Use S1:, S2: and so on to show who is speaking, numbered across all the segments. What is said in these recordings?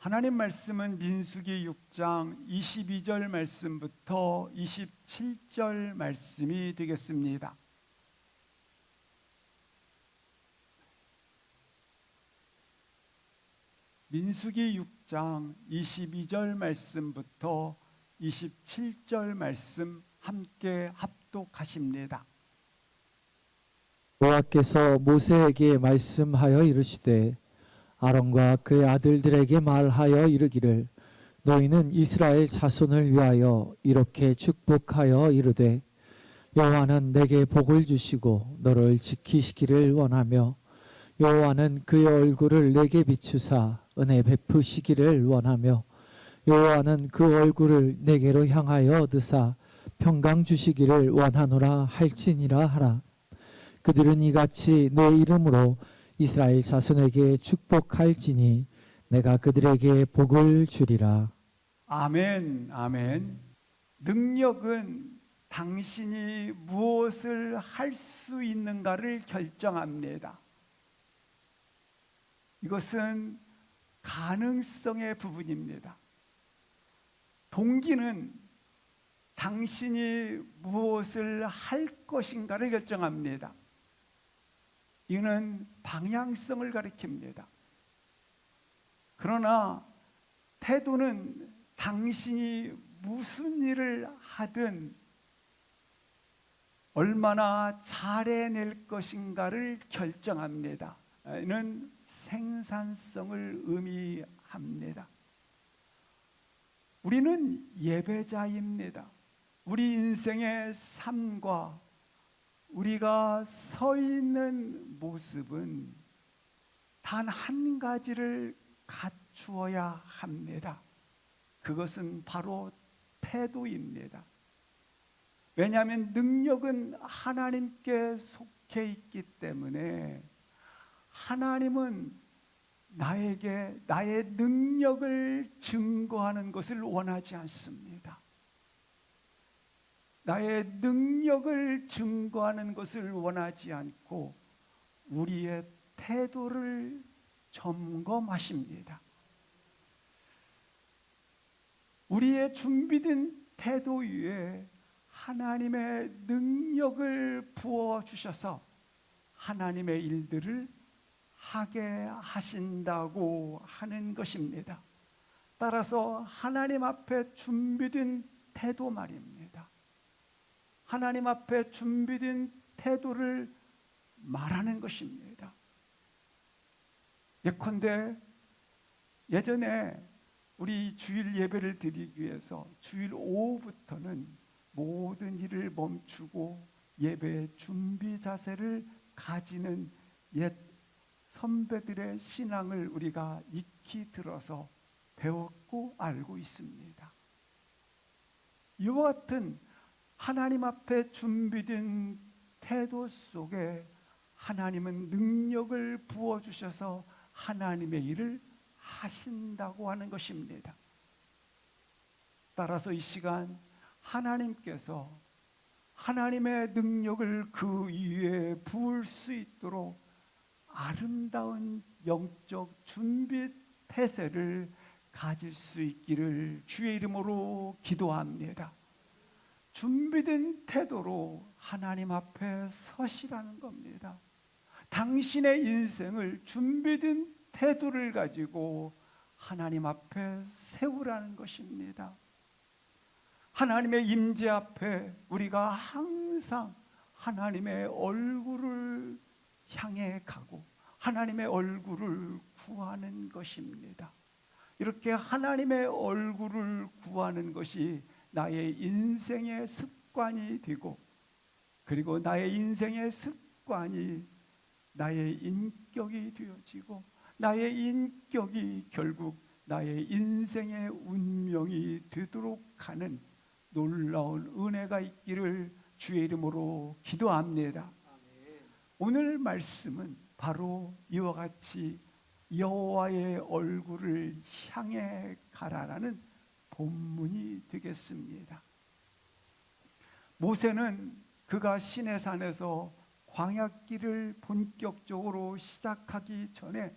S1: 하나님 말씀은 민수기 6장 22절 말씀부터 27절 말씀이 되겠습니다. 민수기 6장 22절 말씀부터 27절 말씀 함께 합독하십니다.
S2: 여호와께서 모세에게 말씀하여 이르시되 아론과 그의 아들들에게 말하여 이르기를 너희는 이스라엘 자손을 위하여 이렇게 축복하여 이르되 여호와는 내게 복을 주시고 너를 지키시기를 원하며 여호와는 그의 얼굴을 내게 비추사 은혜 베푸시기를 원하며 여호와는 그 얼굴을 내게로 향하여 드사 평강 주시기를 원하노라 할지니라 하라. 그들은 이같이 내 이름으로 이스라엘 자손에게 축복할지니 내가 그들에게 복을 주리라.
S1: 아멘, 아멘. 능력은 당신이 무엇을 할 수 있는가를 결정합니다. 이것은 가능성의 부분입니다. 동기는 당신이 무엇을 할 것인가를 결정합니다. 이는 방향성을 가리킵니다. 그러나 태도는 당신이 무슨 일을 하든 얼마나 잘해낼 것인가를 결정합니다. 이는 생산성을 의미합니다. 우리는 예배자입니다. 우리 인생의 삶과 우리가 서 있는 모습은 단 한 가지를 갖추어야 합니다. 그것은 바로 태도입니다. 왜냐하면 능력은 하나님께 속해 있기 때문에 하나님은 나에게 나의 능력을 증거하는 것을 원하지 않습니다. 나의 능력을 증거하는 것을 원하지 않고 우리의 태도를 점검하십니다. 우리의 준비된 태도 위에 하나님의 능력을 부어주셔서 하나님의 일들을 하게 하신다고 하는 것입니다. 따라서 하나님 앞에 준비된 태도 말입니다. 하나님 앞에 준비된 태도를 말하는 것입니다. 예컨대 예전에 우리 주일 예배를 드리기 위해서 주일 오후부터는 모든 일을 멈추고 예배의 준비 자세를 가지는 옛 선배들의 신앙을 우리가 익히 들어서 배웠고 알고 있습니다. 이와 같은 하나님 앞에 준비된 태도 속에 하나님은 능력을 부어주셔서 하나님의 일을 하신다고 하는 것입니다. 따라서 이 시간 하나님께서 하나님의 능력을 그 위에 부을 수 있도록 아름다운 영적 준비 태세를 가질 수 있기를 주의 이름으로 기도합니다. 준비된 태도로 하나님 앞에 서시라는 겁니다. 당신의 인생을 준비된 태도를 가지고 하나님 앞에 세우라는 것입니다. 하나님의 임재 앞에 우리가 항상 하나님의 얼굴을 향해 가고 하나님의 얼굴을 구하는 것입니다. 이렇게 하나님의 얼굴을 구하는 것이 나의 인생의 습관이 되고 그리고 나의 인생의 습관이 나의 인격이 되어지고 나의 인격이 결국 나의 인생의 운명이 되도록 하는 놀라운 은혜가 있기를 주의 이름으로 기도합니다. 오늘 말씀은 바로 이와 같이 여호와의 얼굴을 향해 가라라는 본문이 되겠습니다. 모세는 그가 시내산에서 광야길을 본격적으로 시작하기 전에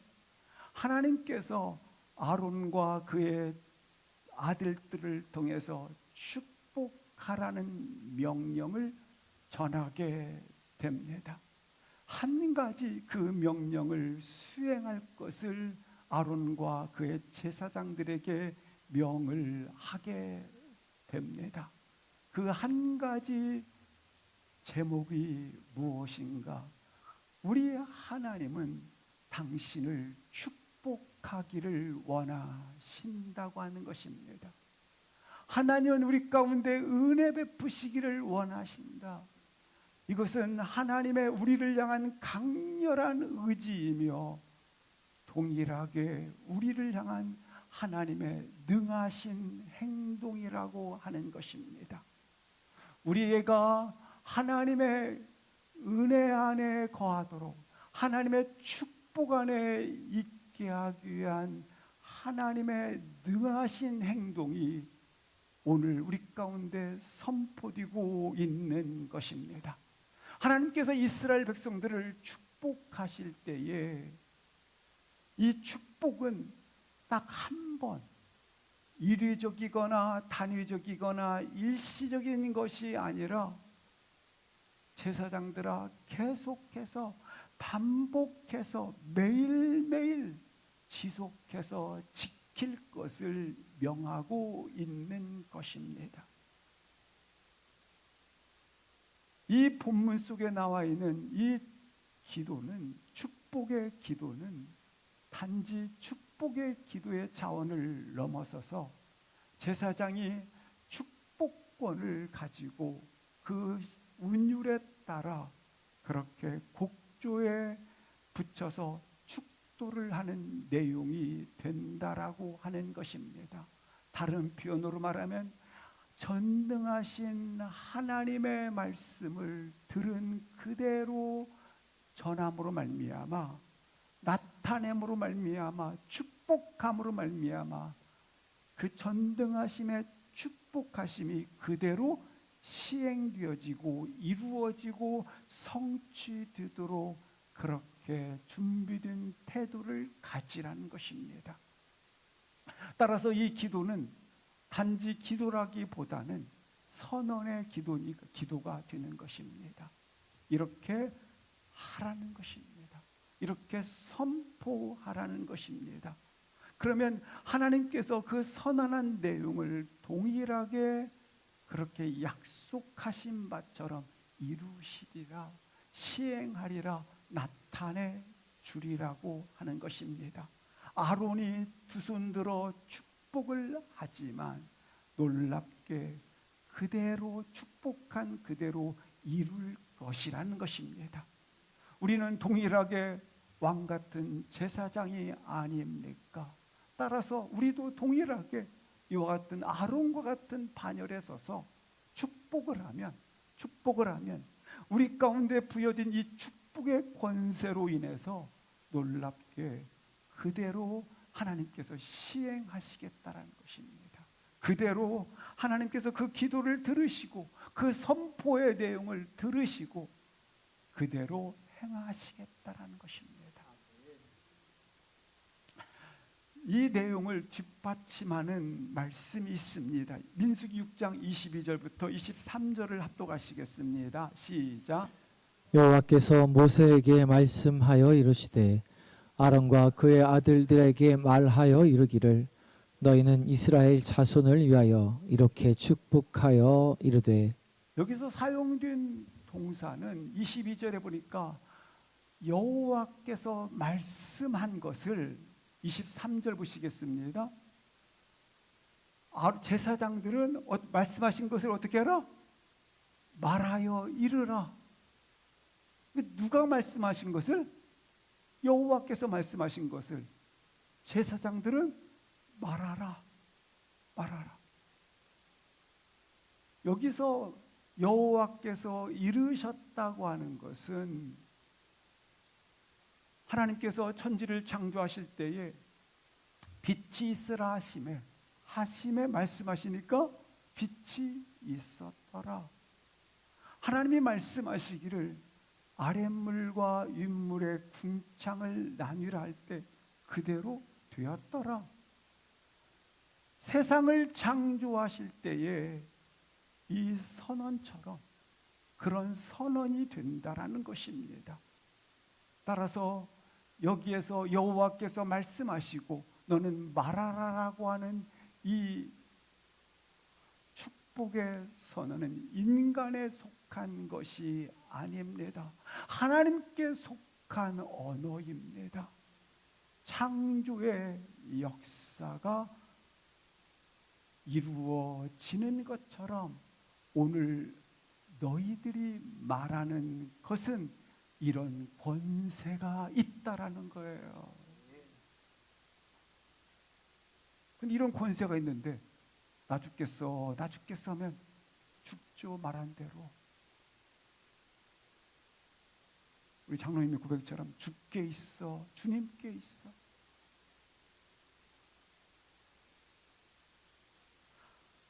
S1: 하나님께서 아론과 그의 아들들을 통해서 축복하라는 명령을 전하게 됩니다. 한 가지 그 명령을 수행할 것을 아론과 그의 제사장들에게 명을 하게 됩니다. 그 한 가지 제목이 무엇인가? 우리 하나님은 당신을 축복하기를 원하신다고 하는 것입니다. 하나님은 우리 가운데 은혜 베푸시기를 원하신다. 이것은 하나님의 우리를 향한 강렬한 의지이며 동일하게 우리를 향한 하나님의 능하신 행동이라고 하는 것입니다. 우리가 하나님의 은혜 안에 거하도록 하나님의 축복 안에 있게 하기 위한 하나님의 능하신 행동이 오늘 우리 가운데 선포되고 있는 것입니다. 하나님께서 이스라엘 백성들을 축복하실 때에 이 축복은 딱 한 번 이례적이거나 단위적이거나 일시적인 것이 아니라 제사장들아 계속해서 반복해서 매일매일 지속해서 지킬 것을 명하고 있는 것입니다. 이 본문 속에 나와 있는 이 기도는, 축복의 기도는 단지 축복의 기도의 차원을 넘어서서 제사장이 축복권을 가지고 그 운율에 따라 그렇게 곡조에 붙여서 축도를 하는 내용이 된다라고 하는 것입니다. 다른 표현으로 말하면 전능하신 하나님의 말씀을 들은 그대로 전함으로 말미암아, 나타냄으로 말미암아, 축복함으로 말미암아 그 전능하심의 축복하심이 그대로 시행되어지고 이루어지고 성취되도록 그렇게 준비된 태도를 가지라는 것입니다. 따라서 이 기도는 단지 기도라기보다는 선언의 기도가 되는 것입니다. 이렇게 하라는 것입니다. 이렇게 선포하라는 것입니다. 그러면 하나님께서 그 선언한 내용을 동일하게 그렇게 약속하신 바처럼 이루시리라, 시행하리라, 나타내 주리라고 하는 것입니다. 아론이 두 손 들어 축복을 하지만 놀랍게 그대로 축복한 그대로 이룰 것이라는 것입니다. 우리는 동일하게 왕 같은 제사장이 아닙니까? 따라서 우리도 동일하게 이와 같은 아론과 같은 반열에 서서 축복을 하면 우리 가운데 부여진 이 축복의 권세로 인해서 놀랍게 그대로 하나님께서 시행하시겠다라는 것입니다. 그대로 하나님께서 그 기도를 들으시고 그 선포의 내용을 들으시고 그대로 행하시겠다라는 것입니다. 이 내용을 뒷받침하는 말씀이 있습니다. 민수기 6장 22절부터 23절을 합독하시겠습니다. 시작.
S2: 여호와께서 모세에게 말씀하여 이르시되 아론과 그의 아들들에게 말하여 이르기를 너희는 이스라엘 자손을 위하여 이렇게 축복하여 이르되.
S1: 여기서 사용된 동사는 22절에 보니까 여호와께서 말씀한 것을 23절 보시겠습니다. 제사장들은 말씀하신 것을 어떻게 하라? 말하여 이르라. 누가 말씀하신 것을? 여호와께서 말씀하신 것을 제사장들은 말하라. 여기서 여호와께서 이르셨다고 하는 것은 하나님께서 천지를 창조하실 때에 빛이 있으라 하심에 말씀하시니까 빛이 있었더라. 하나님이 말씀하시기를 아랫물과 윗물의 궁창을 나뉘라 할 때 그대로 되었더라. 세상을 창조하실 때에 이 선언처럼 그런 선언이 된다라는 것입니다. 따라서 여기에서 여호와께서 말씀하시고 너는 말하라라고 하는 이 축복의 선언은 인간에 속한 것이 아닙니다. 하나님께 속한 언어입니다. 창조의 역사가 이루어지는 것처럼 오늘 너희들이 말하는 것은 이런 권세가 있다라는 거예요. 근데 이런 권세가 있는데 나 죽겠어 하면 죽죠. 말한 대로. 우리 장로님의 고백처럼 주께 있어, 주님께 있어.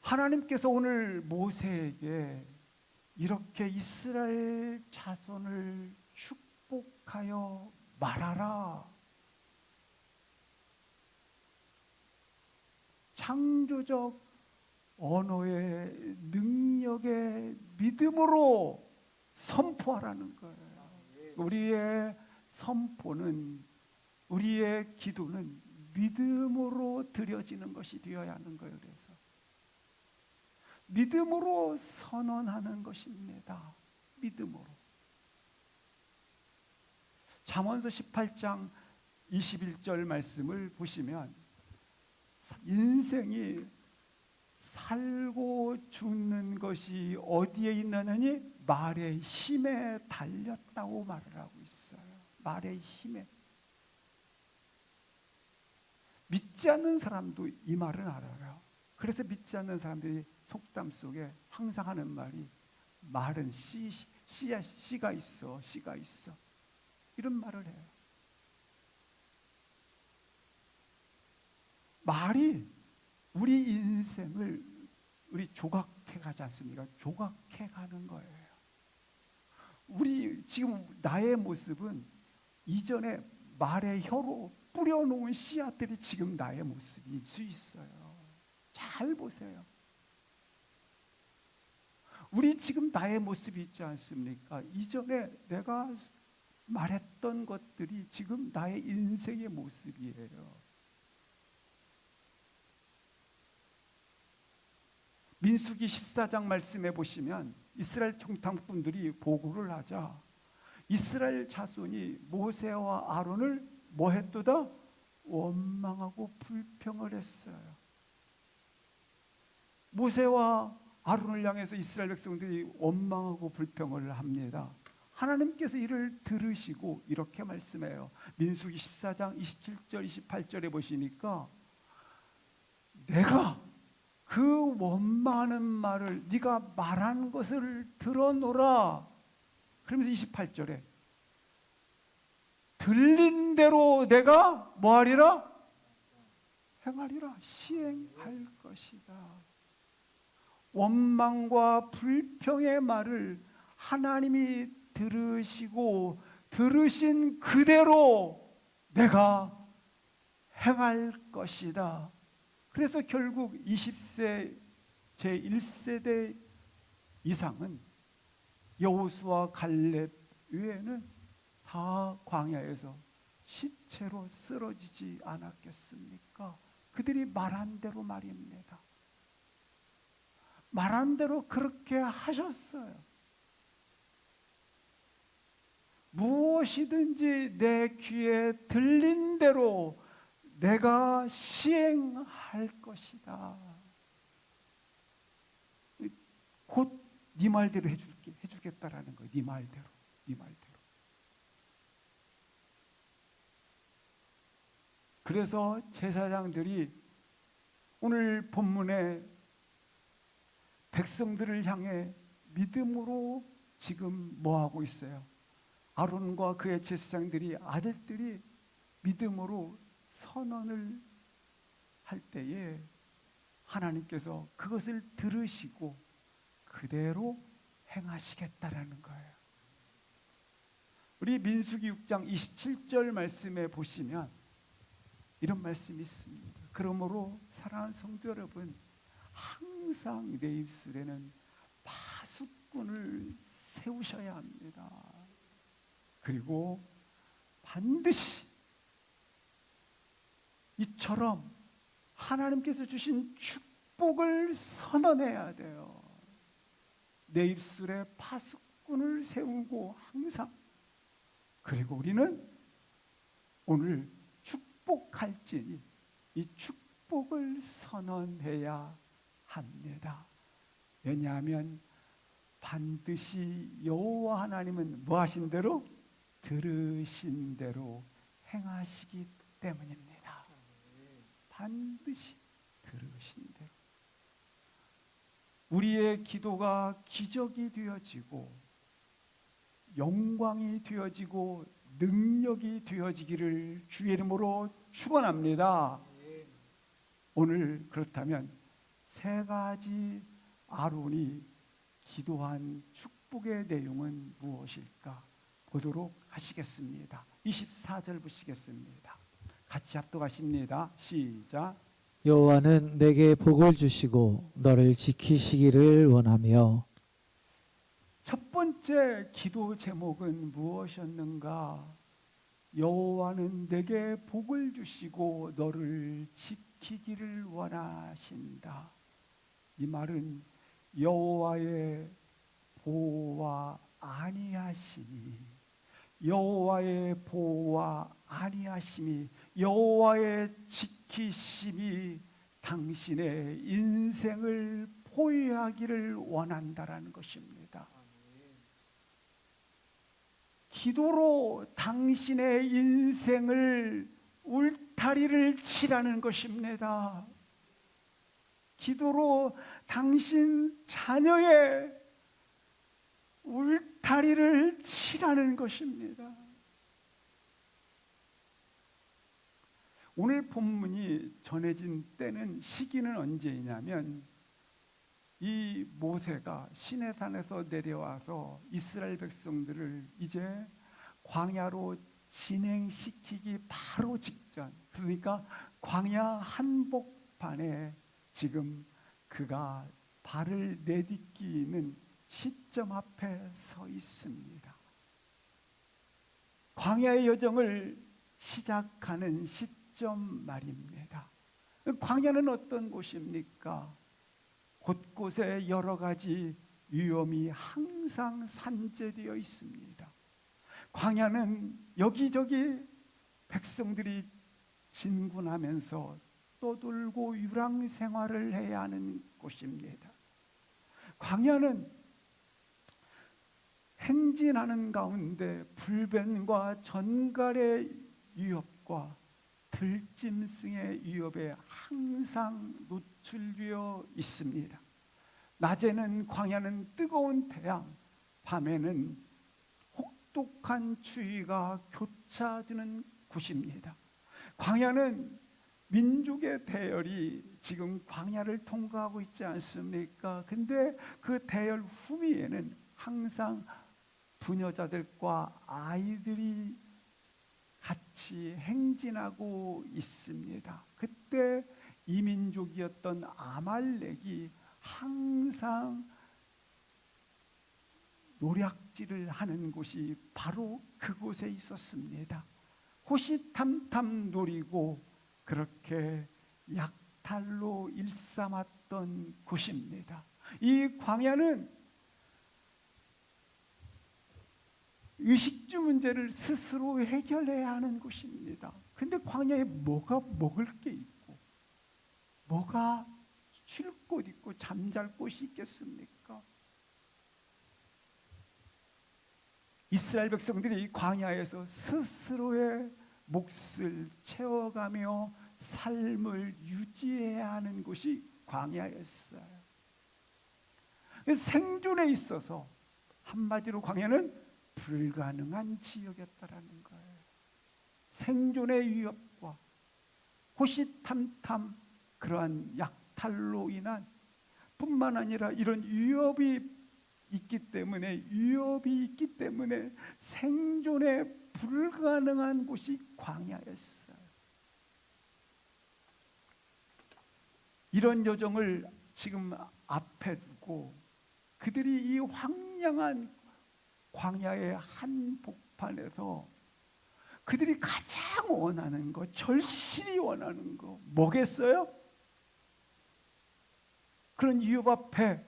S1: 하나님께서 오늘 모세에게 이렇게 이스라엘 자손을 축복하여 말하라. 창조적 언어의 능력의 믿음으로 선포하라는 거예요. 우리의 선포는, 우리의 기도는 믿음으로 드려지는 것이 되어야 하는 거예요. 그래서 믿음으로 선언하는 것입니다. 믿음으로. 잠언서 18장 21절 말씀을 보시면 인생이 살고 죽는 것이 어디에 있느냐니 말의 힘에 달렸다고 말을 하고 있어요. 말의 힘에. 믿지 않는 사람도 이 말은 알아요. 그래서 믿지 않는 사람들이 속담 속에 항상 하는 말이 말은 씨가 있어, 씨가 있어. 이런 말을 해요. 말이 우리 인생을 우리 조각해 가지 않습니까? 조각해 가는 거예요. 우리 지금 나의 모습은 이전에 말의 혀로 뿌려놓은 씨앗들이 지금 나의 모습일 수 있어요. 잘 보세요. 우리 지금 나의 모습이 있지 않습니까? 이전에 내가 말했던 것들이 지금 나의 인생의 모습이에요. 민수기 14장 말씀해 보시면 이스라엘 정탐꾼들이 보고를 하자 이스라엘 자손이 모세와 아론을 뭐 했도다? 원망하고 불평을 했어요. 모세와 아론을 향해서 이스라엘 백성들이 원망하고 불평을 합니다. 하나님께서 이를 들으시고 이렇게 말씀해요. 민수기 14장 27절 28절에 보시니까 내가 그 원망하는 말을 네가 말한 것을 들어노라. 그러면서 28절에 들린 대로 내가 뭐하리라? 행하리라. 시행할 것이다. 원망과 불평의 말을 하나님이 들으시고 들으신 그대로 내가 행할 것이다. 그래서 결국 20세 제1세대 이상은 여호수아 갈렙 외에는 다 광야에서 시체로 쓰러지지 않았겠습니까? 그들이 말한 대로 말입니다. 말한 대로 그렇게 하셨어요. 무엇이든지 내 귀에 들린 대로 내가 시행할 것이다. 곧 네 말대로 해주겠다라는 거예요. 네 말대로. 그래서 제사장들이 오늘 본문에 백성들을 향해 믿음으로 지금 뭐 하고 있어요? 아론과 그의 제사장들이 아들들이 믿음으로 선언을 할 때에 하나님께서 그것을 들으시고 그대로 행하시겠다라는 거예요. 우리 민수기 6장 27절 말씀에 보시면 이런 말씀이 있습니다. 그러므로 사랑하는 성도 여러분, 항상 내 입술에는 파수꾼을 세우셔야 합니다. 그리고 반드시 이처럼 하나님께서 주신 축복을 선언해야 돼요. 내 입술에 파수꾼을 세우고 항상. 그리고 우리는 오늘 축복할지니 이 축복을 선언해야 합니다. 왜냐하면 반드시 여호와 하나님은 뭐 하신 대로? 들으신 대로 행하시기 때문입니다. 반드시 들으신 대로. 우리의 기도가 기적이 되어지고 영광이 되어지고 능력이 되어지기를 주의 이름으로 축원합니다. 오늘 그렇다면 세 가지 아론이 기도한 축복의 내용은 무엇일까 보도록 하시겠습니다. 24절 보시겠습니다. 같이 합독하십니다. 시작.
S2: 여호와는 내게 복을 주시고 너를 지키시기를 원하며.
S1: 첫 번째 기도 제목은 무엇이었는가? 여호와는 내게 복을 주시고 너를 지키기를 원하신다. 이 말은 여호와의 보호와 안위하심이, 여호와의 보호와 안위하심이, 여호와의 지키심이 당신의 인생을 포위하기를 원한다라는 것입니다. 기도로 당신의 인생을 울타리를 치라는 것입니다. 기도로 당신 자녀의 울타리를 치라는 것입니다. 오늘 본문이 전해진 때는 시기는 언제이냐면 이 모세가 시내산에서 내려와서 이스라엘 백성들을 이제 광야로 진행시키기 바로 직전, 그러니까 광야 한복판에 지금 그가 발을 내딛기는 시점 앞에 서 있습니다. 광야의 여정을 시작하는 시점 말입니다. 광야는 어떤 곳입니까? 곳곳에 여러 가지 위험이 항상 산재되어 있습니다. 광야는 여기저기 백성들이 진군하면서 떠돌고 유랑 생활을 해야 하는 곳입니다. 광야는 행진하는 가운데 불변과 전갈의 위협과 들짐승의 위협에 항상 노출되어 있습니다. 낮에는 광야는 뜨거운 태양, 밤에는 혹독한 추위가 교차되는 곳입니다. 광야는 민족의 대열이 지금 광야를 통과하고 있지 않습니까? 근데 그 대열 후미에는 항상 부녀자들과 아이들이 같이 행진하고 있습니다. 그때 이민족이었던 아말렉이 항상 노략질을 하는 곳이 바로 그곳에 있었습니다. 호시탐탐 노리고 그렇게 약탈로 일삼았던 곳입니다. 이 광야는 의식주 문제를 스스로 해결해야 하는 곳입니다. 근데 광야에 뭐가 먹을 게 있고 뭐가 쉴 곳 있고 잠잘 곳이 있겠습니까? 이스라엘 백성들이 광야에서 스스로의 몫을 채워가며 삶을 유지해야 하는 곳이 광야였어요. 생존에 있어서 한마디로 광야는 불가능한 지역이었다라는 거예요. 생존의 위협과 호시탐탐 그러한 약탈로 인한 뿐만 아니라 이런 위협이 있기 때문에 생존에 불가능한 곳이 광야였어요. 이런 여정을 지금 앞에 두고 그들이 이 황량한 광야의 한복판에서 그들이 가장 원하는 거, 절실히 원하는 거 뭐겠어요? 그런 위협 앞에,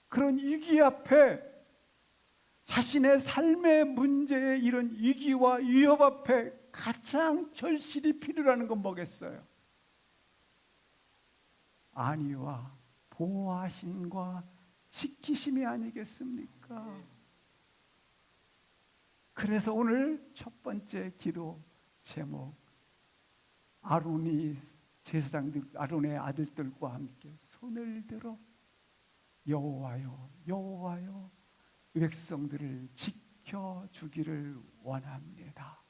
S1: 그런 위기 앞에, 자신의 삶의 문제의 이런 위기와 위협 앞에 가장 절실히 필요한 건 뭐겠어요? 안위와 보호하심과 지키심이 아니겠습니까? 그래서 오늘 첫 번째 기도 제목, 아론이 제사장들, 아론의 아들들과 함께 손을 들어 여호와여, 여호와여, 백성들을 지켜주기를 원합니다.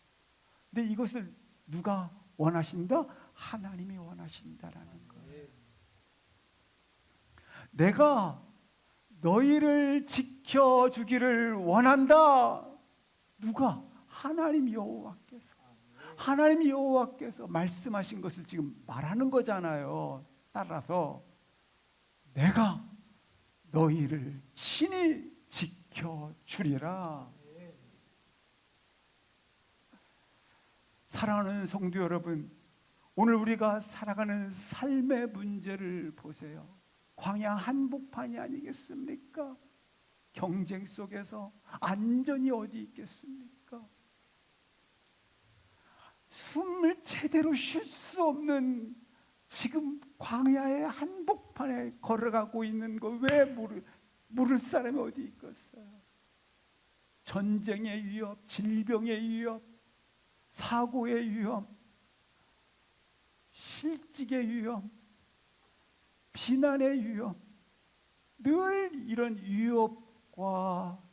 S1: 근데 이것을 누가 원하신다? 하나님이 원하신다라는 거예요. 내가 너희를 지켜주기를 원한다. 누가? 하나님 여호와께서. 하나님 여호와께서 말씀하신 것을 지금 말하는 거잖아요. 따라서 내가 너희를 친히 지켜주리라. 사랑하는 성도 여러분, 오늘 우리가 살아가는 삶의 문제를 보세요. 광야 한복판이 아니겠습니까? 경쟁 속에서 안전이 어디 있겠습니까? 숨을 제대로 쉴 수 없는 지금 광야의 한복판에 걸어가고 있는 거 왜 모를 사람이 어디 있겠어요? 전쟁의 위협, 질병의 위협, 사고의 위험, 실직의 위험, 비난의 위험, 늘 이런 위협과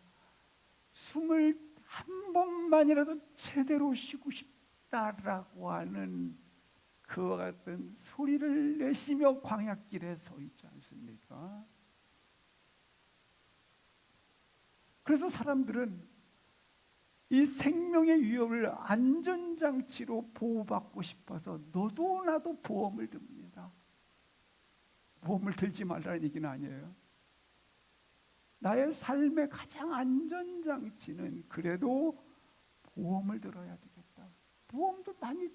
S1: 숨을 한 번만이라도 제대로 쉬고 싶다라고 하는 그와 같은 소리를 내시며 광야길에 서 있지 않습니까? 그래서 사람들은 이 생명의 위협을 안전장치로 보호받고 싶어서 너도 나도 보험을 듭니다. 보험을 들지 말라는 얘기는 아니에요. 나의 삶의 가장 안전장치는 그래도 보험을 들어야 되겠다. 보험도 많이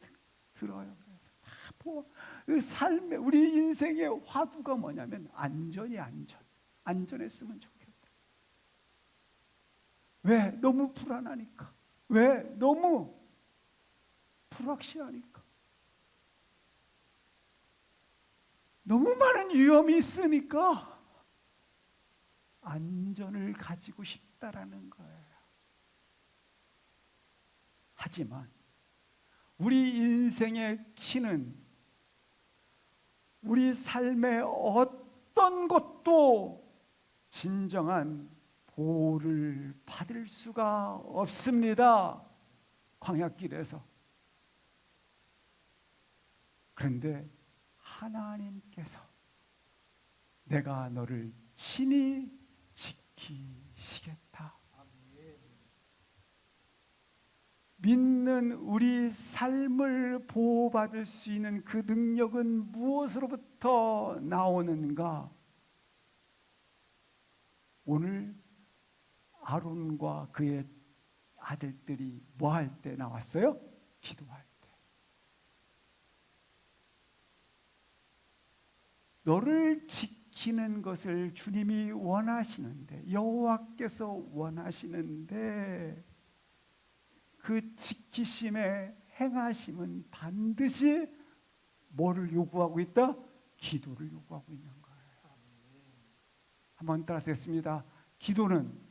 S1: 들어요. 그래서 다 보험. 그 삶의 우리 인생의 화두가 뭐냐면 안전이 안전. 안전했으면 좋겠다. 왜? 너무 불안하니까. 왜? 너무 불확실하니까. 너무 많은 위험이 있으니까 안전을 가지고 싶다라는 거예요. 하지만 우리 인생의 키는 우리 삶의 어떤 것도 진정한 보호를 받을 수가 없습니다. 광야길에서. 그런데 하나님께서 내가 너를 친히 지키시겠다. 믿는 우리 삶을 보호받을 수 있는 그 능력은 무엇으로부터 나오는가? 오늘 아론과 그의 아들들이 뭐 할 때 나왔어요? 기도할 때. 너를 지키는 것을 주님이 원하시는데, 여호와께서 원하시는데 그 지키심의 행하심은 반드시 뭐를 요구하고 있다? 기도를 요구하고 있는 거예요. 한번 따라서 했습니다. 기도는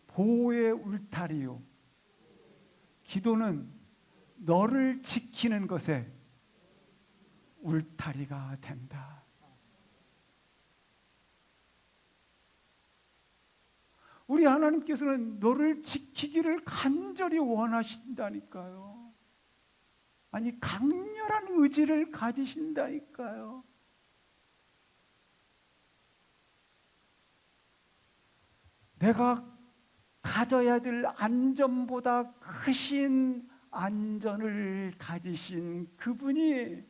S1: 보호의 울타리요. 기도는 너를 지키는 것에 울타리가 된다. 우리 하나님께서는 너를 지키기를 간절히 원하신다니까요. 아니, 강렬한 의지를 가지신다니까요. 내가 가져야 될 안전보다 크신 안전을 가지신 그분이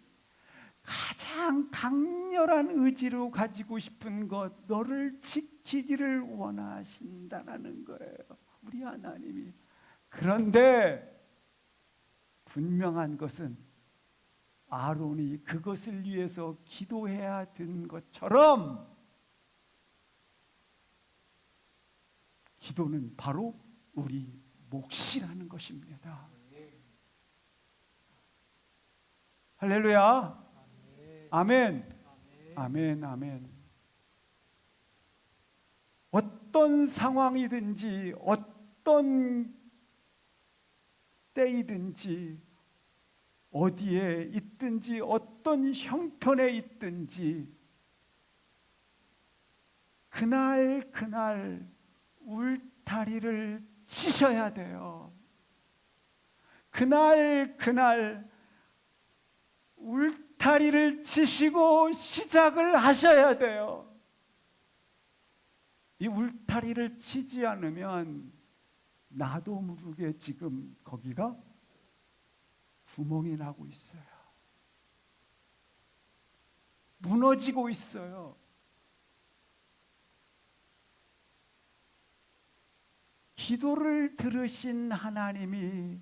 S1: 가장 강렬한 의지로 가지고 싶은 것, 너를 지키기를 원하신다는 거예요. 우리 하나님이. 그런데 분명한 것은 아론이 그것을 위해서 기도해야 된 것처럼 기도는 바로 우리 몫이라는 것입니다. 할렐루야. 아멘. 아멘. 아멘. 어떤 상황이든지 어떤 때이든지 어디에 있든지 어떤 형편에 있든지 그날 그날 울타리를 치셔야 돼요. 그날 그날 울타리를 치시고 시작을 하셔야 돼요. 이 울타리를 치지 않으면 나도 모르게 지금 거기가 구멍이 나고 있어요. 무너지고 있어요. 기도를 들으신 하나님이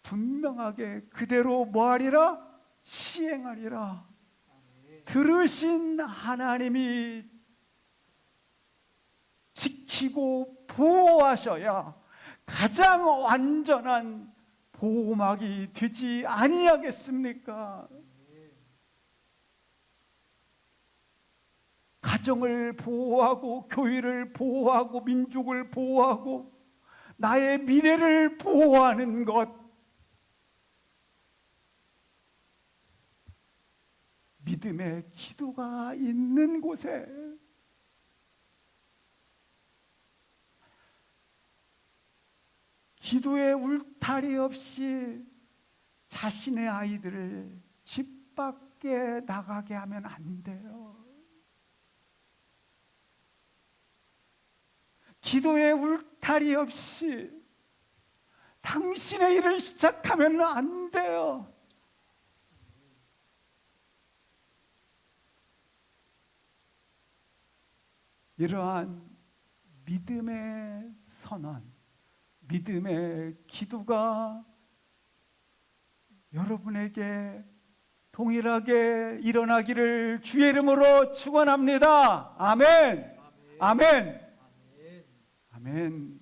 S1: 분명하게 그대로 뭐하리라? 시행하리라. 들으신 하나님이 지키고 보호하셔야 가장 완전한 보호막이 되지 아니하겠습니까? 가정을 보호하고 교회를 보호하고 민족을 보호하고 나의 미래를 보호하는 것, 믿음의 기도가 있는 곳에 기도의 울타리 없이 자신의 아이들을 집 밖에 나가게 하면 안 돼요. 기도의 울타리 없이 당신의 일을 시작하면 안 돼요. 이러한 믿음의 선언, 믿음의 기도가 여러분에게 동일하게 일어나기를 주의 이름으로 축원합니다. 아멘. 아멘. 아멘.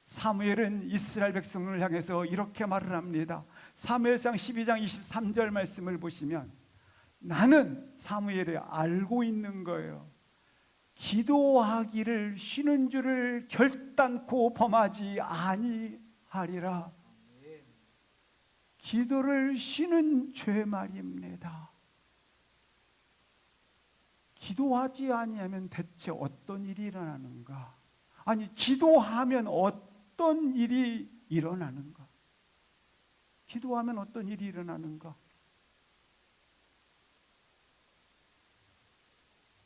S1: 사무엘은 이스라엘 백성을 향해서 이렇게 말을 합니다. 사무엘상 12장 23절 말씀을 보시면 나는 사무엘이 알고 있는 거예요. 기도하기를 쉬는 줄을 결단코 범하지 아니하리라. 기도를 쉬는 죄 말입니다. 기도하지 아니하면 대체 어떤 일이 일어나는가? 아니, 기도하면 어떤 일이 일어나는가? 기도하면 어떤 일이 일어나는가?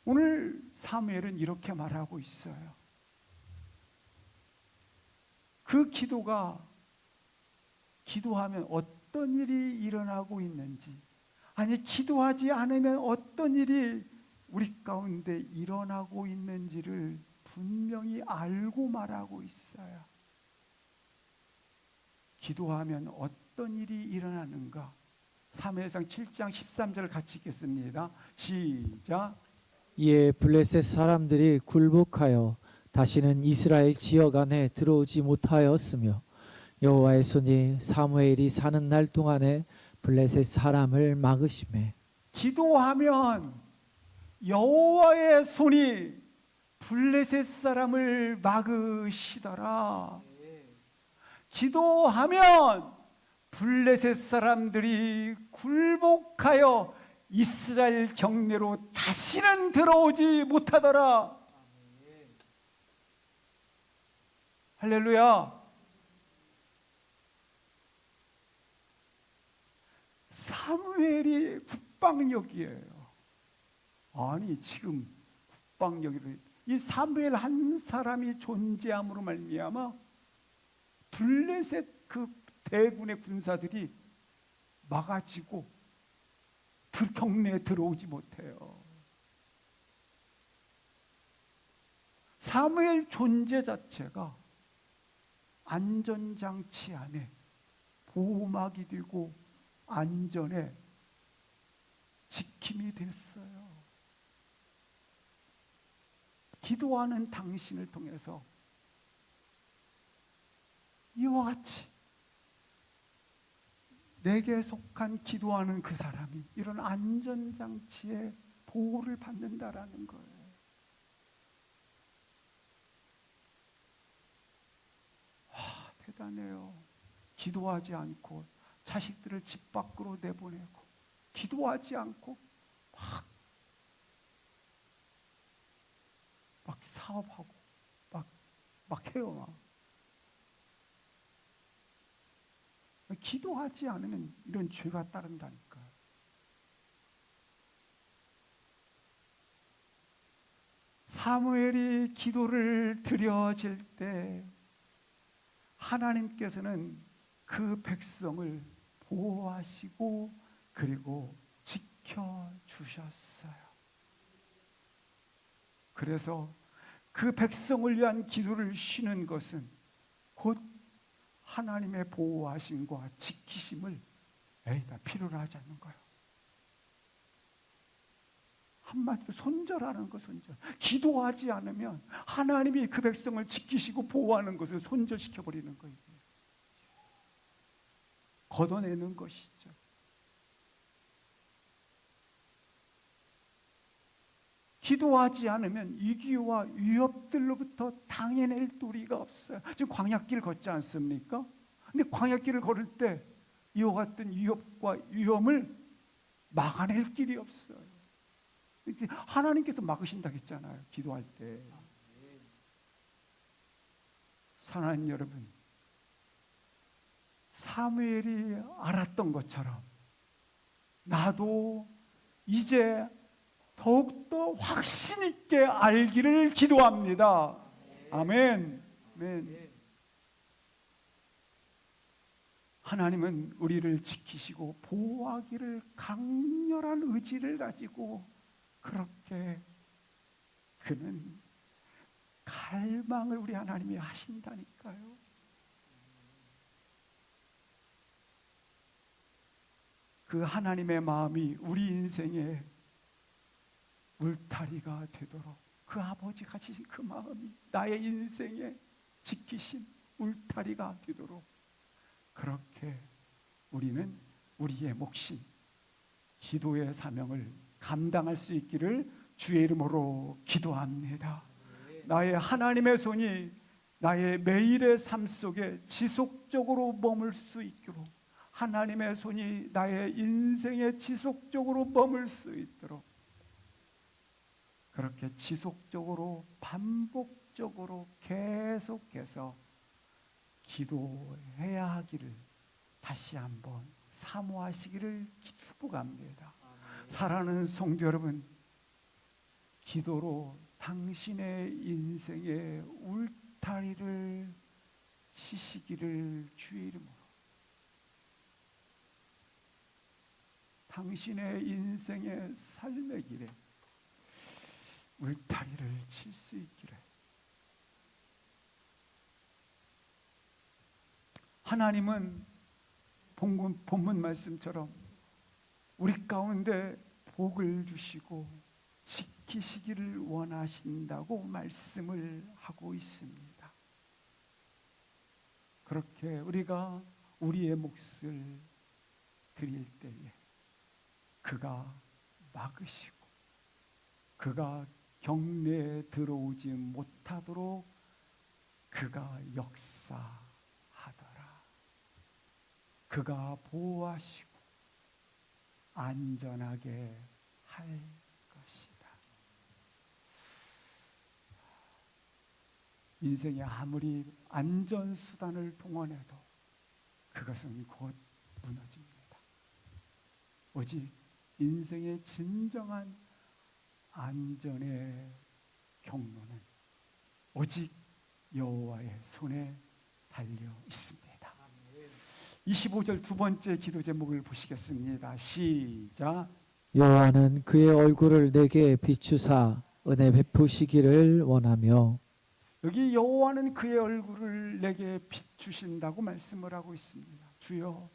S1: 오늘 사무엘은 이렇게 말하고 있어요. 그 기도가 기도하면 어떤 일이 일어나고 있는지, 아니 기도하지 않으면 어떤 일이 우리 가운데 일어나고 있는지를 분명히 알고 말하고 있어요. 기도하면 어떤 일이 일어나는가? 사무엘상 7장 13절 같이 읽겠습니다. 시작.
S2: 이에 블레셋 사람들이 굴복하여 다시는 이스라엘 지역 안에 들어오지 못하였으며 여호와의 손이 사무엘이 사는 날 동안에 블레셋 사람을 막으시매.
S1: 기도하면 여호와의 손이 블레셋 사람을 막으시더라. 기도하면 블레셋 사람들이 굴복하여 이스라엘 경내로 다시는 들어오지 못하더라. 할렐루야. 사무엘이 국방력이에요. 아니 지금 국방력을 이 사무엘 한 사람이 존재함으로 말미암아 블레셋 그 대군의 군사들이 막아지고 경내에 들어오지 못해요. 사무엘 존재 자체가 안전장치 안에 보호막이 되고 안전에 지킴이 됐어요. 기도하는 당신을 통해서 이와 같이 내게 속한 기도하는 그 사람이 이런 안전장치의 보호를 받는다라는 거예요. 대단해요. 기도하지 않고 자식들을 집 밖으로 내보내고 기도하지 않고 막 사업하고 막 해요. 기도하지 않으면 이런 죄가 따른다니까요. 사무엘이 기도를 드려질 때 하나님께서는 그 백성을 보호하시고 그리고 지켜주셨어요. 그래서 그 백성을 위한 기도를 쉬는 것은 곧 하나님의 보호하심과 지키심을 다 필요로 하지 않는 거예요. 한마디로 손절하는 거, 손절. 기도하지 않으면 하나님이 그 백성을 지키시고 보호하는 것을 손절시켜버리는 거예요. 걷어내는 것이죠. 기도하지 않으면 위기와 위협들로부터 당해낼 도리가 없어요. 지금 광야길 걷지 않습니까? 근데 광야길을 걸을 때 이와 같은 위협과 위험을 막아낼 길이 없어요. 하나님께서 막으신다고 했잖아요. 기도할 때. 사랑하는 여러분, 사무엘이 알았던 것처럼 나도 이제 더욱더 확신 있게 알기를 기도합니다. 아멘. 아멘. 하나님은 우리를 지키시고 보호하기를 강렬한 의지를 가지고 그렇게 그는 갈망을 우리 하나님이 하신다니까요. 그 하나님의 마음이 우리 인생에 울타리가 되도록 그 아버지 가지신 그 마음이 나의 인생에 지키신 울타리가 되도록 그렇게 우리는 우리의 몫인 기도의 사명을 감당할 수 있기를 주의 이름으로 기도합니다. 나의 하나님의 손이 나의 매일의 삶 속에 지속적으로 머물 수 있도록 하나님의 손이 나의 인생에 지속적으로 머물 수 있도록 그렇게 지속적으로 반복적으로 계속해서 기도해야 하기를 다시 한번 사모하시기를 축복합니다. 사랑하는 성도 여러분, 기도로 당신의 인생의 울타리를 치시기를 주의 이름으로 당신의 인생의 삶의 길에 울타리를 칠 수 있기를. 하나님은 본문 말씀처럼 우리 가운데 복을 주시고 지키시기를 원하신다고 말씀을 하고 있습니다. 그렇게 우리가 우리의 몫을 드릴 때에 그가 막으시고 그가 경내에 들어오지 못하도록 그가 역사하더라. 그가 보호하시고 안전하게 할 것이다. 인생에 아무리 안전수단을 동원해도 그것은 곧 무너집니다. 오직 인생의 진정한 안전의 경로는 오직 여호와의 손에 달려 있습니다. 25절 두 번째 기도 제목을 보시겠습니다. 시작.
S2: 여호와는 그의 얼굴을 내게 비추사 은혜 베푸시기를 원하며
S1: 여기 여호와는 그의 얼굴을 내게 비추신다고 말씀을 하고 있습니다. 주여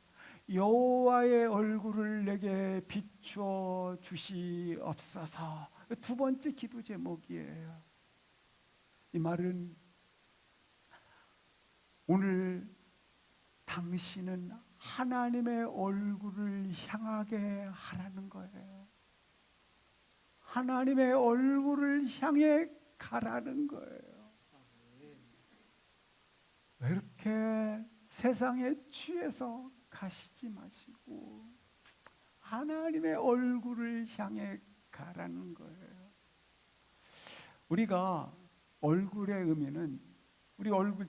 S1: 여호와의 얼굴을 내게 비추어 주시옵소서. 두 번째 기도 제목이에요. 이 말은 오늘 당신은 하나님의 얼굴을 향하게 하라는 거예요. 하나님의 얼굴을 향해 가라는 거예요. 왜 이렇게 세상에 취해서 가시지 마시고 하나님의 얼굴을 향해 가라는 거예요. 우리가 얼굴의 의미는 우리 얼굴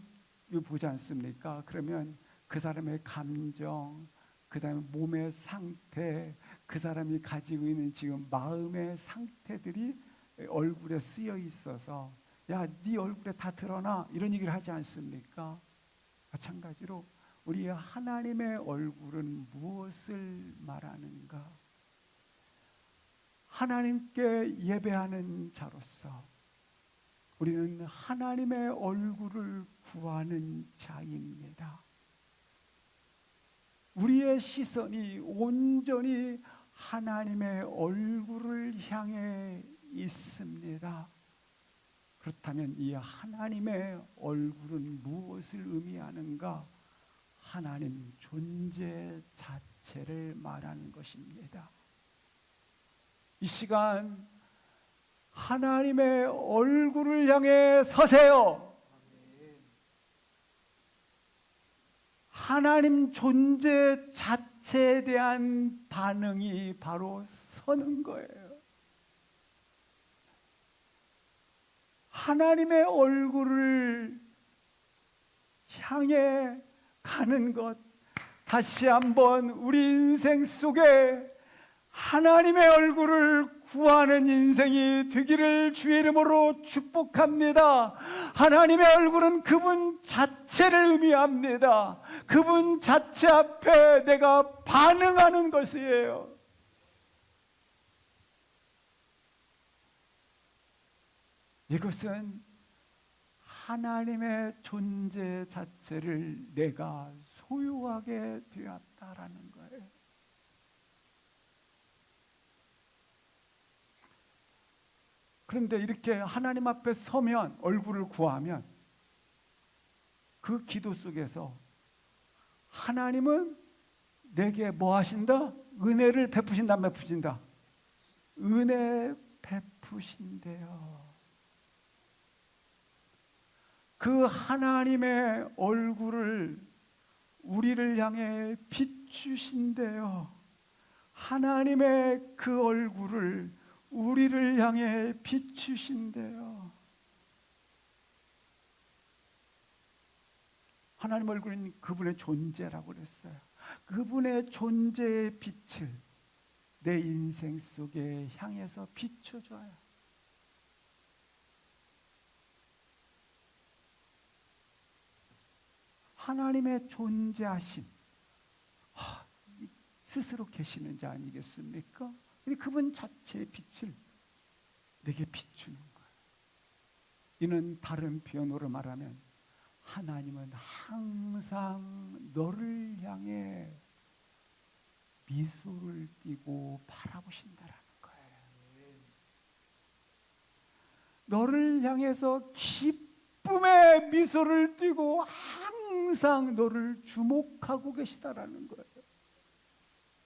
S1: 보지 않습니까? 그러면 그 사람의 감정, 그 다음에 몸의 상태, 그 사람이 가지고 있는 지금 마음의 상태들이 얼굴에 쓰여 있어서 야, 네 얼굴에 다 드러나 이런 얘기를 하지 않습니까? 마찬가지로 우리 하나님의 얼굴은 무엇을 말하는가? 하나님께 예배하는 자로서 우리는 하나님의 얼굴을 구하는 자입니다. 우리의 시선이 온전히 하나님의 얼굴을 향해 있습니다. 그렇다면 이 하나님의 얼굴은 무엇을 의미하는가? 하나님 존재 자체를 말하는 것입니다. 이 시간 하나님의 얼굴을 향해 서세요. 하나님 존재 자체에 대한 반응이 바로 서는 거예요. 하나님의 얼굴을 향해 가는 것, 다시 한번 우리 인생 속에 하나님의 얼굴을 구하는 인생이 되기를 주의 이름으로 축복합니다. 하나님의 얼굴은 그분 자체를 의미합니다. 그분 자체 앞에 내가 반응하는 것이에요. 이것은 하나님의 존재 자체를 내가 소유하게 되었다라는 거예요. 그런데 이렇게 하나님 앞에 서면, 얼굴을 구하면 그 기도 속에서 하나님은 내게 뭐 하신다? 은혜를 베푸신다, 베푸신다. 은혜 베푸신대요. 그 하나님의 얼굴을 우리를 향해 비추신대요. 하나님의 그 얼굴을 우리를 향해 비추신대요. 하나님 얼굴은 그분의 존재라고 그랬어요. 그분의 존재의 빛을 내 인생 속에 향해서 비춰줘요. 하나님의 존재하심 스스로 계시는 자 아니겠습니까? 그분 자체의 빛을 내게 비추는 거예요. 이는 다른 표현으로 말하면 하나님은 항상 너를 향해 미소를 띠고 바라보신다라는 거예요. 너를 향해서 기쁨의 미소를 띠고 항상 너를 주목하고 계시다라는 거예요.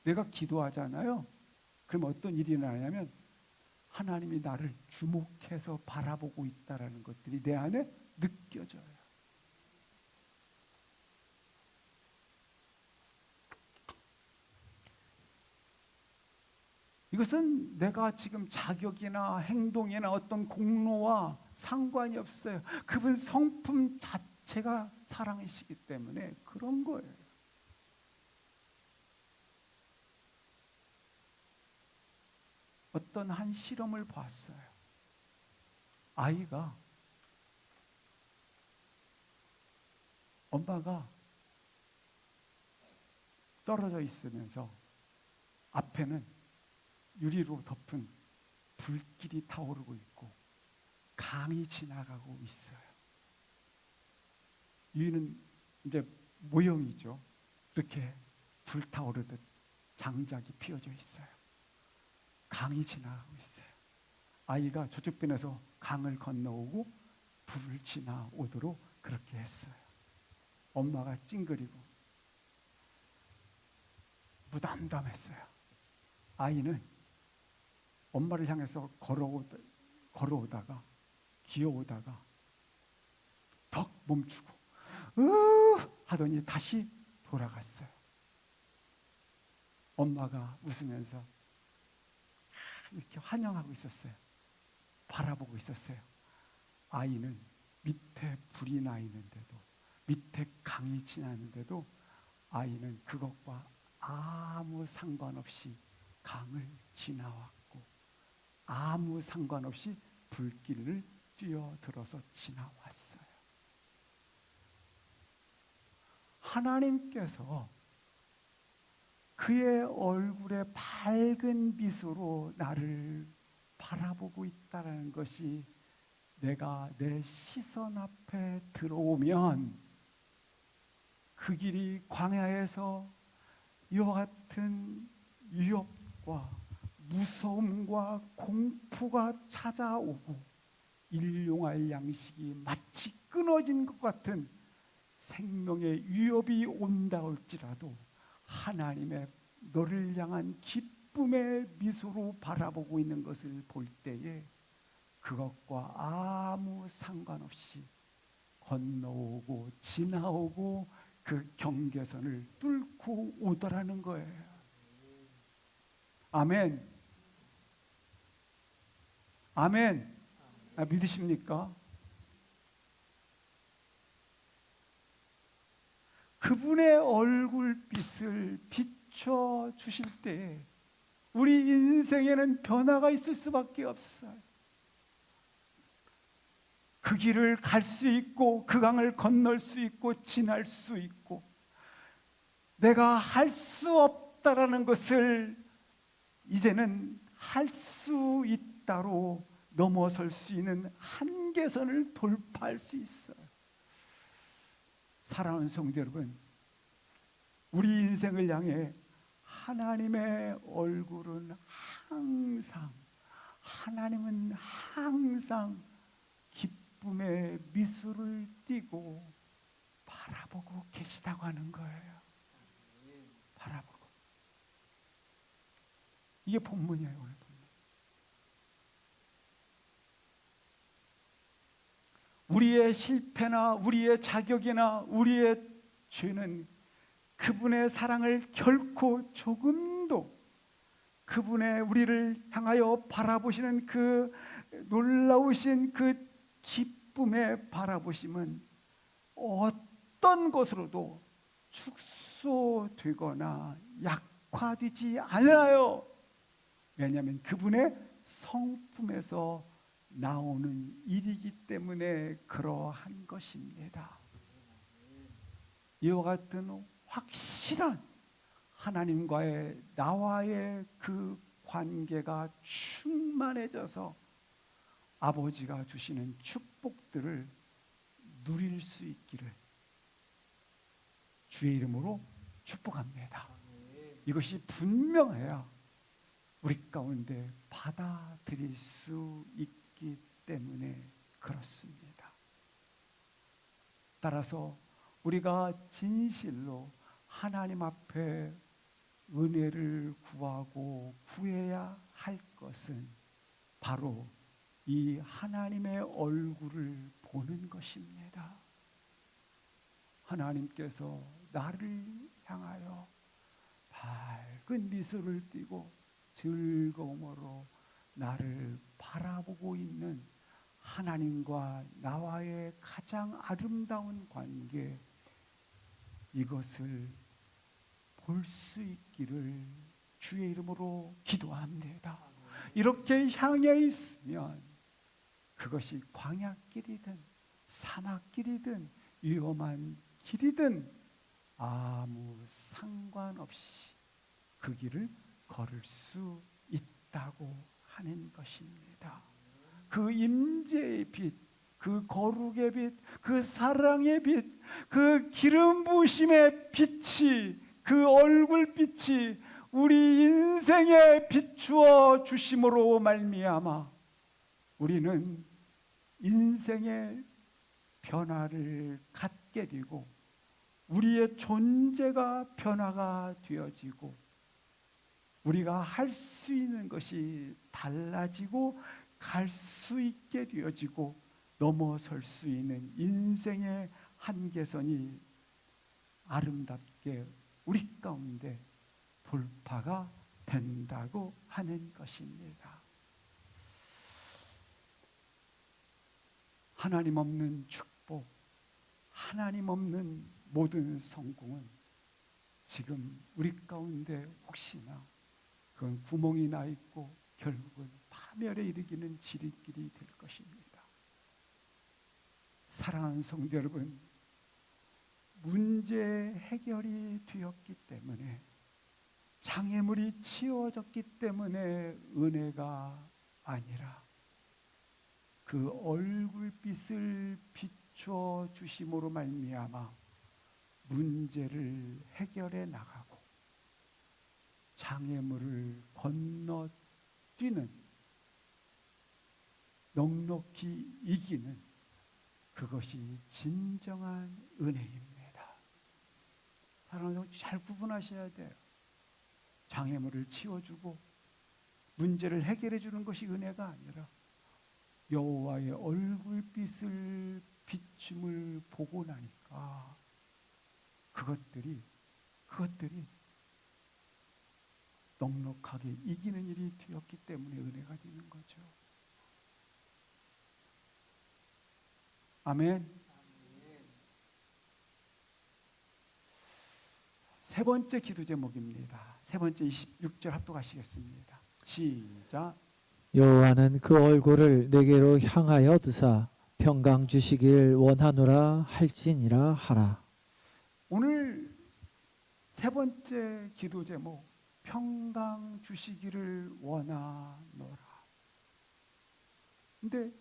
S1: 내가 기도하잖아요. 그럼 어떤 일이 일어나냐면 하나님이 나를 주목해서 바라보고 있다라는 것들이 내 안에 느껴져요. 이것은 내가 지금 자격이나 행동이나 어떤 공로와 상관이 없어요. 그분 성품 자체가 사랑이시기 때문에 그런 거예요. 어떤 한 실험을 봤어요. 아이가 엄마가 떨어져 있으면서 앞에는 유리로 덮은 불길이 타오르고 있고 강이 지나가고 있어요. 위는 이제 모형이죠. 이렇게 불타오르듯 장작이 피어져 있어요. 강이 지나가고 있어요. 아이가 저쪽 변에서 강을 건너오고 불을 지나오도록 그렇게 했어요. 엄마가 찡그리고 무덤덤했어요. 아이는 엄마를 향해서 걸어오다가 기어오다가 덕 멈추고 하더니 다시 돌아갔어요. 엄마가 웃으면서 이렇게 환영하고 있었어요. 바라보고 있었어요. 아이는 밑에 불이 나 있는데도, 밑에 강이 지나는데도 아이는 그것과 아무 상관없이 강을 지나왔고 아무 상관없이 불길을 뛰어들어서 지나왔어요. 하나님께서 그의 얼굴에 밝은 미소로 나를 바라보고 있다는 것이 내가 내 시선 앞에 들어오면 그 길이 광야에서 이와 같은 위협과 무서움과 공포가 찾아오고 일용할 양식이 마치 끊어진 것 같은 생명의 위협이 온다 할지라도 하나님의 너를 향한 기쁨의 미소로 바라보고 있는 것을 볼 때에 그것과 아무 상관없이 건너오고 지나오고 그 경계선을 뚫고 오더라는 거예요. 아멘. 아멘. 믿으십니까? 그분의 얼굴빛을 비춰 주실 때 우리 인생에는 변화가 있을 수밖에 없어요. 그 길을 갈 수 있고 그 강을 건널 수 있고 지날 수 있고 내가 할 수 없다라는 것을 이제는 할 수 있다로 넘어설 수 있는 한계선을 돌파할 수 있어요. 사랑하는 성도 여러분, 우리 인생을 향해 하나님의 얼굴은 하나님은 항상 기쁨의 미소를 띠고 바라보고 계시다고 하는 거예요. 바라보고. 이게 본문이에요, 오늘 본문. 우리의 실패나 우리의 자격이나 우리의 죄는 그분의 사랑을 결코 조금도 그분의 우리를 향하여 바라보시는 그 놀라우신 그 기쁨의 바라보심은 어떤 것으로도 축소되거나 약화되지 않아요. 왜냐하면 그분의 성품에서 나오는 일이기 때문에 그러한 것입니다. 이와 같은 확실한 하나님과의 나와의 그 관계가 충만해져서 아버지가 주시는 축복들을 누릴 수 있기를 주의 이름으로 축복합니다. 이것이 분명해야 우리 가운데 받아들일 수 있기 때문에 그렇습니다. 따라서 우리가 진실로 하나님 앞에 은혜를 구하고 구해야 할 것은 바로 이 하나님의 얼굴을 보는 것입니다. 하나님께서 나를 향하여 밝은 미소를 띠고 즐거움으로 나를 바라보고 있는 하나님과 나와의 가장 아름다운 관계, 이것을 볼 수 있기를 주의 이름으로 기도합니다. 이렇게 향해 있으면 그것이 광야길이든 사막길이든 위험한 길이든 아무 상관없이 그 길을 걸을 수 있다고 하는 것입니다. 그 임재의 빛, 그 거룩의 빛, 그 사랑의 빛, 그 기름 부으심의 빛이, 그 얼굴빛이 우리 인생에 비추어 주심으로 말미암아 우리는 인생의 변화를 갖게 되고 우리의 존재가 변화가 되어지고 우리가 할 수 있는 것이 달라지고 갈 수 있게 되어지고 넘어설 수 있는 인생의 한계선이 아름답게 우리 가운데 돌파가 된다고 하는 것입니다. 하나님 없는 축복, 하나님 없는 모든 성공은 지금 우리 가운데 혹시나 그건 구멍이 나 있고 결국은 파멸에 이르기는 지름길이 될 것입니다. 사랑하는 성도 여러분, 문제 해결이 되었기 때문에 장애물이 치워졌기 때문에 은혜가 아니라 그 얼굴빛을 비추어 주심으로 말미암아 문제를 해결해 나가고 장애물을 건너뛰는 넉넉히 이기는 그것이 진정한 은혜입니다. 사랑하는 성도 잘 구분하셔야 돼요. 장애물을 치워주고 문제를 해결해 주는 것이 은혜가 아니라 여호와의 얼굴빛을 비춤을 보고 나니까 그것들이 넉넉하게 이기는 일이 되었기 때문에 은혜가 되는 거죠. 아멘. 세 번째 기도 제목입니다. 세 번째 26절 합독하시겠습니다. 시작.
S2: 여호와는 그 얼굴을 내게로 향하여 드사 평강 주시길 원하노라 할지니라 하라.
S1: 오늘 세 번째 기도 제목, 평강 주시기를 원하노라. 근데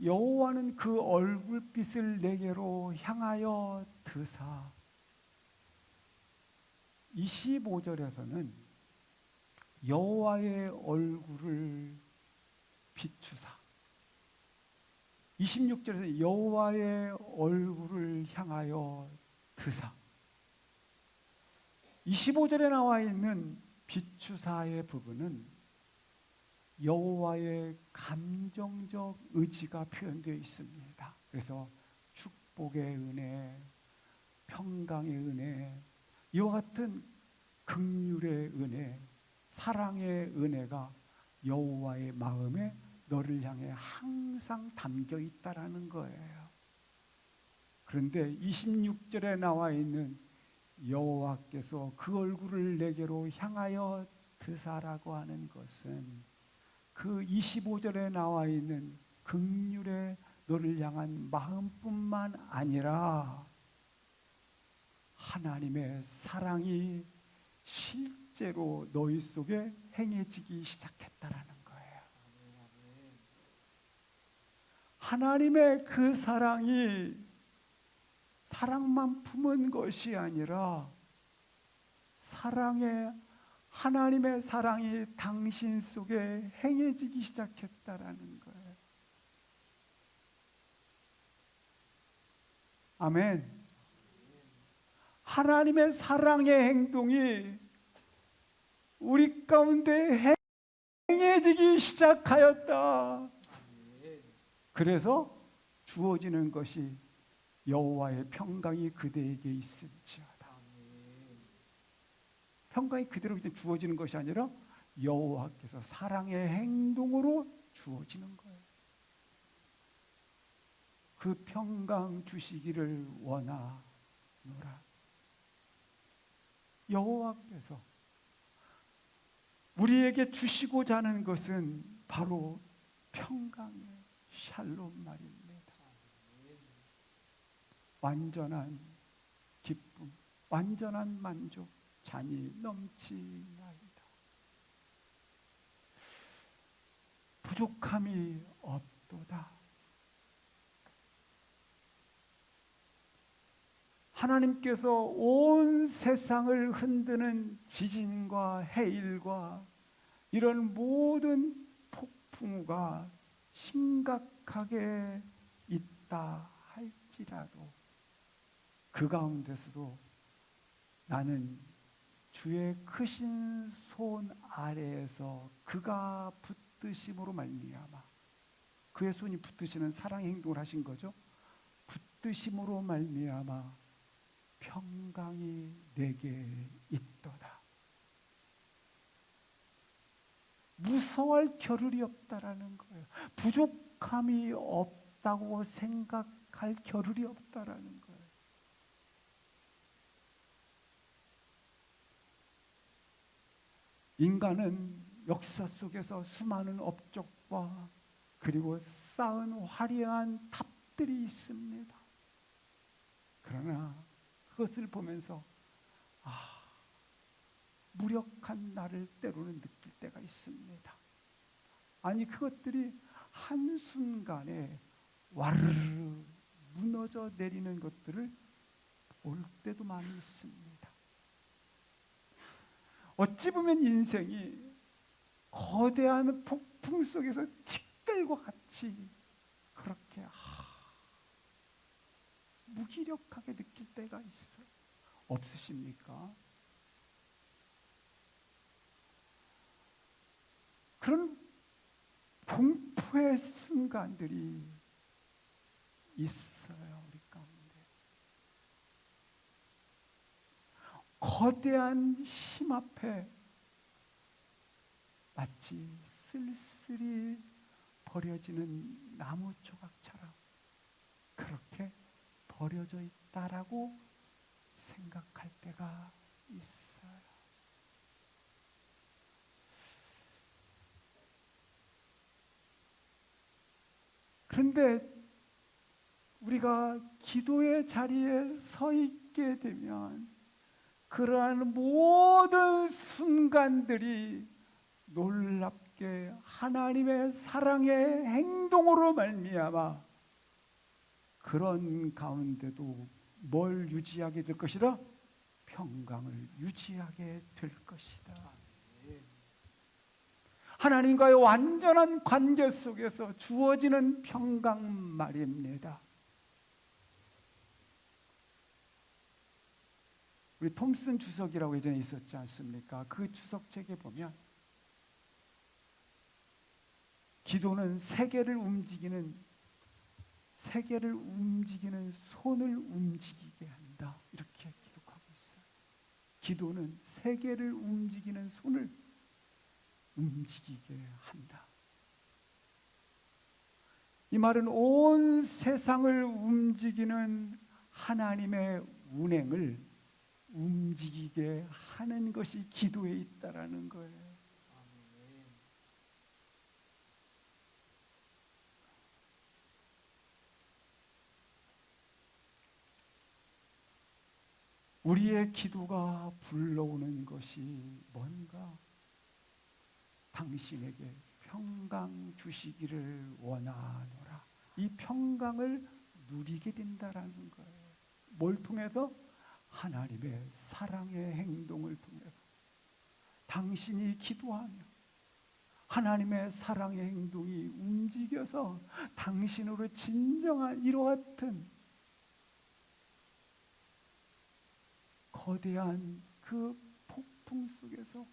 S1: 여호와는 그 얼굴빛을 내게로 향하여 드사. 25절에서는 여호와의 얼굴을 비추사. 26절에서 여호와의 얼굴을 향하여 드사. 25절에 나와 있는 비추사의 부분은 여호와의 감정적 의지가 표현되어 있습니다. 그래서 축복의 은혜, 평강의 은혜, 이와 같은 긍휼의 은혜, 사랑의 은혜가 여호와의 마음에 너를 향해 항상 담겨 있다라는 거예요. 그런데 26절에 나와 있는 여호와께서 그 얼굴을 내게로 향하여 드사라고 하는 것은 그 25절에 나와 있는 긍휼의 너를 향한 마음뿐만 아니라 하나님의 사랑이 실제로 너희 속에 행해지기 시작했다라는 거예요. 하나님의 그 사랑이 사랑만 품은 것이 아니라 하나님의 사랑이 당신 속에 행해지기 시작했다라는 거예요. 아멘. 하나님의 사랑의 행동이 우리 가운데 행해지기 시작하였다. 그래서 주어지는 것이 여호와의 평강이 그대에게 있을지어다. 평강이 그대로 주어지는 것이 아니라 여호와께서 사랑의 행동으로 주어지는 거예요. 그 평강 주시기를 원하노라. 여호와께서 우리에게 주시고자 하는 것은 바로 평강의 샬롬 말입니다. 완전한 기쁨, 완전한 만족, 잔이 넘치나이다. 부족함이 없도다. 하나님께서 온 세상을 흔드는 지진과 해일과 이런 모든 폭풍우가 심각하게 있다 할지라도 그 가운데서도 나는 주의 크신 손 아래에서 그가 붙드심으로 말미암아, 그의 손이 붙드시는 사랑의 행동을 하신 거죠. 붙드심으로 말미암아 평강이 내게 있도다. 무서워할 겨를이 없다라는 거예요. 부족함이 없다고 생각할 겨를이 없다라는 거예요. 인간은 역사 속에서 수많은 업적과 그리고 쌓은 화려한 탑들이 있습니다. 그러나 그것을 보면서 무력한 나를 때로는 느낄 때가 있습니다. 아니, 그것들이 한순간에 와르르 무너져 내리는 것들을 볼 때도 많이 있습니다. 어찌 보면 인생이 거대한 폭풍 속에서 티끌과 같이 그렇게 무기력하게 느낄 때가 있어요. 없으십니까? 그런 공포의 순간들이 있어요, 우리 가운데. 거대한 힘 앞에 마치 쓸쓸히 버려지는 나무 조각처럼 그렇게 버려져 있다라고 생각할 때가 있어요. 그런데 우리가 기도의 자리에 서 있게 되면 그러한 모든 순간들이 놀랍게 하나님의 사랑의 행동으로 말미암아 그런 가운데도 뭘 유지하게 될 것이다? 평강을 유지하게 될 것이다. 하나님과의 완전한 관계 속에서 주어지는 평강 말입니다. 우리 톰슨 주석이라고 예전에 있었지 않습니까? 그 주석책에 보면 기도는 세계를 움직이는 손을 움직이게 한다. 이렇게 기록하고 있어요. 기도는 세계를 움직이는 손을 움직이게 한다. 이 말은 온 세상을 움직이는 하나님의 운행을 움직이게 하는 것이 기도에 있다라는 거예요. 우리의 기도가 불러오는 것이 뭔가? 당신에게 평강 주시기를 원하노라. 이 평강을 누리게 된다라는 거예요. 뭘 통해서? 하나님의 사랑의 행동을 통해서. 당신이 기도하며 하나님의 사랑의 행동이 움직여서 당신으로 진정한 이와 같은 거대한 그 폭풍 속에서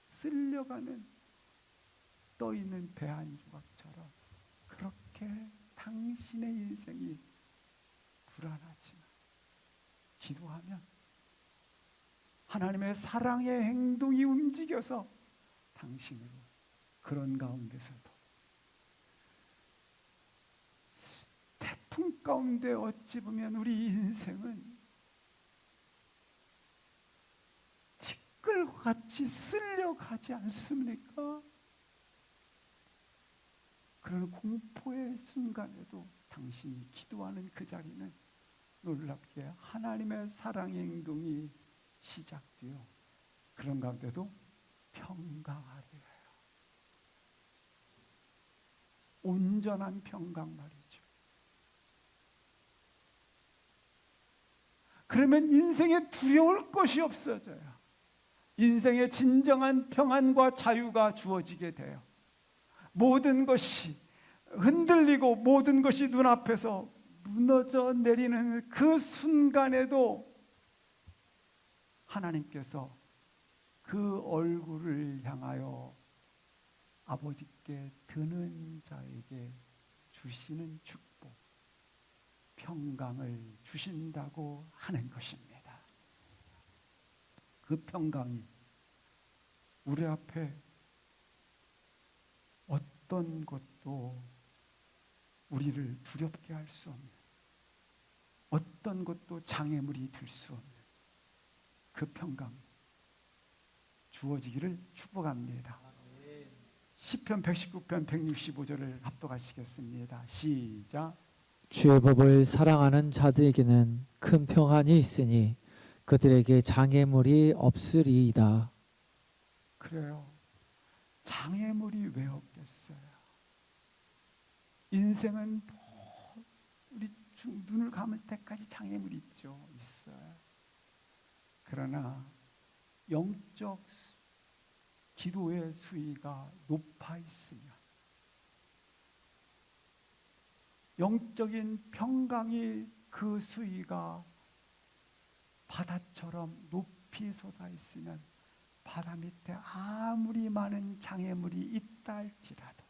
S1: 쓸려가는 떠있는 배 한 조각처럼 그렇게 당신의 인생이 불안하지만 기도하면 하나님의 사랑의 행동이 움직여서 당신으로 그런 가운데서도 태풍 가운데 어찌 보면 우리 인생은 티끌과 같이 쓸려가지 않습니까? 그런 공포의 순간에도 당신이 기도하는 그 자리는 놀랍게 하나님의 사랑의 행동이 시작되어 그런 가운데도 평강하게 해요. 온전한 평강 말이죠. 그러면 인생에 두려울 것이 없어져요. 인생에 진정한 평안과 자유가 주어지게 돼요. 모든 것이 흔들리고 모든 것이 눈앞에서 무너져 내리는 그 순간에도 하나님께서 그 얼굴을 향하여 아버지께 드는 자에게 주시는 축복, 평강을 주신다고 하는 것입니다. 그 평강이 우리 앞에 어떤 것도 우리를 두렵게 할 수 없는, 어떤 것도 장애물이 될 수 없는 그 평강 주어지기를 축복합니다. 시편 119편 165절을 합독하시겠습니다. 시작.
S2: 주의 법을 사랑하는 자들에게는 큰 평안이 있으니 그들에게 장애물이 없으리이다.
S1: 그래요. 장애물이 왜 없겠어요? 인생은 우리 눈을 감을 때까지 장애물이 있어요. 그러나 영적 기도의 수위가 높아 있으면, 영적인 평강이 그 수위가 바다처럼 높이 솟아 있으면 바다 밑에 아무리 많은 장애물이 있다 할지라도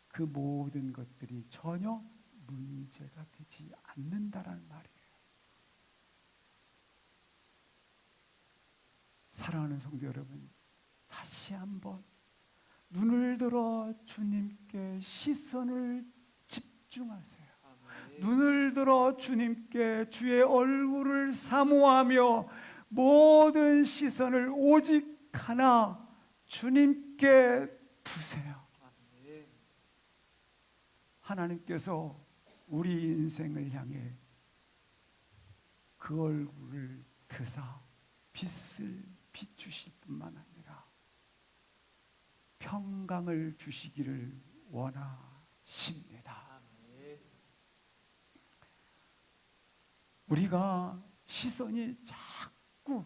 S1: 그 모든 것들이 전혀 문제가 되지 않는다라는 말이에요. 사랑하는 성도 여러분, 다시 한번 눈을 들어 주님께 시선을 집중하세요. 눈을 들어 주님께 주의 얼굴을 사모하며 모든 시선을 오직 하나 주님께 두세요. 하나님께서 우리 인생을 향해 그 얼굴을 드사 빛을 비추실 뿐만 아니라 평강을 주시기를 원하십니다. 우리가 시선이 자꾸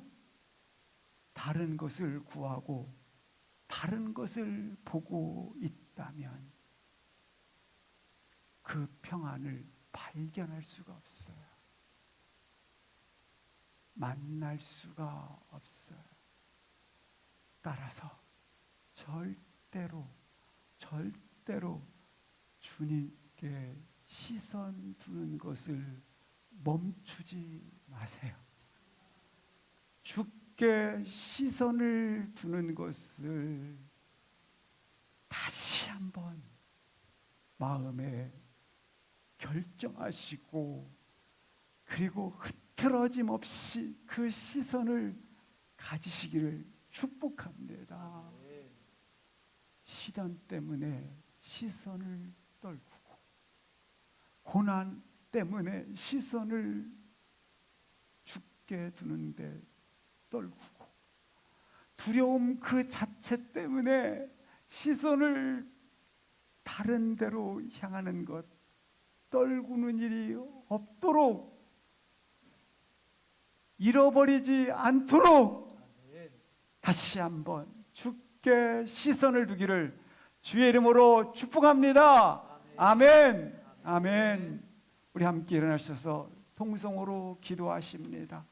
S1: 다른 것을 구하고 다른 것을 보고 있다면 그 평안을 발견할 수가 없어요. 만날 수가 없어요. 따라서 절대로 주님께 시선 두는 것을 멈추지 마세요. 주께 시선을 두는 것을 다시 한번 마음에 결정하시고, 그리고 흐트러짐 없이 그 시선을 가지시기를 축복합니다. 시련 때문에 시선을 떨구고, 고난 때문에 시선을 주께 두는데 떨구고, 두려움 그 자체 때문에 시선을 다른 데로 향하는 것 떨구는 일이 없도록, 잃어버리지 않도록 다시 한번 주께 시선을 두기를 주의 이름으로 축복합니다. 아멘. 아멘. 우리 함께 일어나셔서 통성으로 기도하십니다.